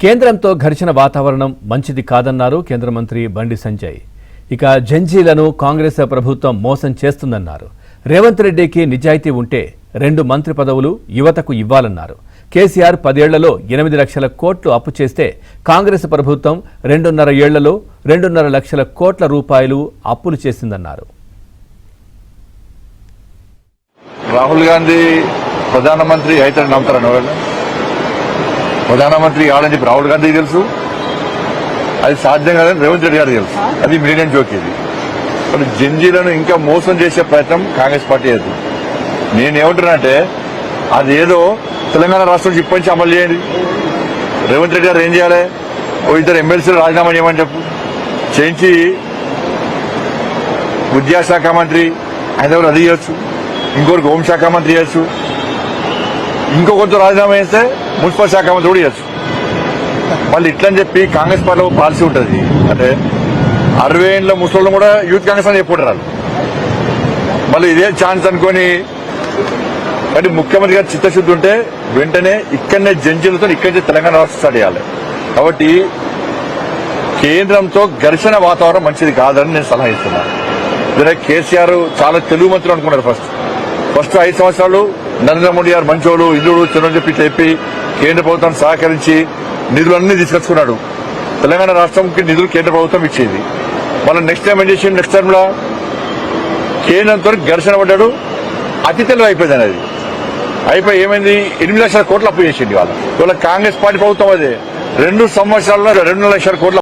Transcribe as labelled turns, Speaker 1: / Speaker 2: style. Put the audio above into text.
Speaker 1: కేంద్రంతో ఘర్షణ వాతావరణం మంచిది కాదన్నారు కేంద్ర మంత్రి బండి సంజయ్. ఇక జంజీలను కాంగ్రెస్ ప్రభుత్వం మోసం చేస్తుందన్నారు. రేవంత్ రెడ్డికి నిజాయితీ ఉంటే 2 మంత్రి పదవులు యువతకు ఇవ్వాలన్నారు. కేసీఆర్ 10 ఏళ్లలో 8 లక్షల కోట్లు అప్పు చేస్తే కాంగ్రెస్ ప్రభుత్వం 2.5 ఏళ్లలో 2.5 లక్షల కోట్ల రూపాయలు అప్పులు చేసిందన్నారు.
Speaker 2: రాహుల్ గాంధీ ప్రధానమంత్రి అయితే నమ్ముతారని వాళ్ళు ప్రధానమంత్రి కావాలని చెప్పి రాహుల్ గాంధీకి తెలుసు. అది సాధ్యం కాదని రేవంత్ రెడ్డి గారికి తెలుసు. అది మిలియన్ జోక్. ఇది మరి జంజీలను ఇంకా మోసం చేసే ప్రయత్నం కాంగ్రెస్ పార్టీ చేస్తుంది. నేనేమంటున్నానంటే అదేదో తెలంగాణ రాష్ట్రం నుంచి ఇప్పటి నుంచి అమలు చేయండి. రేవంత్ రెడ్డి గారు ఏం చేయాలి? ఓ 2 ఎమ్మెల్సీలు రాజీనామా చేయమని చెప్పు చేయించి విద్యాశాఖ మంత్రి హైదరాబాద్ అది చేయొచ్చు, ఇంకొకరికి హోంశాఖ మంత్రి చేయొచ్చు, ఇంకొకరితో రాజీనామా చేస్తే మున్సిపల్ శాఖ మంత్రి కూడా చేయొచ్చు. మళ్ళీ ఇట్లని చెప్పి కాంగ్రెస్ పార్టీలో పాలసీ ఉంటుంది. అంటే 60 ఏళ్ల ముసలి కూడా యూత్ కాంగ్రెస్ అని చెప్పుకుంటారు. మళ్ళీ ఇదే ఛాన్స్ అనుకొని అంటే ముఖ్యమంత్రి గారు చిత్తశుద్ధి ఉంటే వెంటనే ఇక్కడనే జంజీలతో ఇక్కడే తెలంగాణ రాష్ట్రం స్టార్ట్ చేయాలి. కాబట్టి కేంద్రంతో ఘర్షణ వాతావరణం మంచిది కాదని నేను సలహా ఇస్తున్నాను. ఇదే కేసీఆర్ చాలా తెలుగు మంత్రులు అనుకున్నారు. ఫస్ట్ 5 సంవత్సరాలు నరేంద్ర మోడీ గారు మంచోళ్ళు ఇల్లుడు చిన్న చెప్పి చెప్పి కేంద్ర ప్రభుత్వం సహకరించి నిధులన్నీ తీసుకొచ్చుకున్నాడు. తెలంగాణ రాష్ట్రంకి నిధులు కేంద్ర ప్రభుత్వం ఇచ్చేది. మళ్ళీ నెక్స్ట్ టైం ఏం చేసి నెక్స్ట్ టైంలో కేంద్రంతో ఘర్షణ పడ్డాడు. అతి తెలివి అయిపోయింది అనేది. అయిపోయి ఏమైంది? 8 లక్షల కోట్లు అప్పు చేసింది. ఇవాళ కాంగ్రెస్ పార్టీ ప్రభుత్వం అదే 2 సంవత్సరాల్లో 2 లక్షల కోట్ల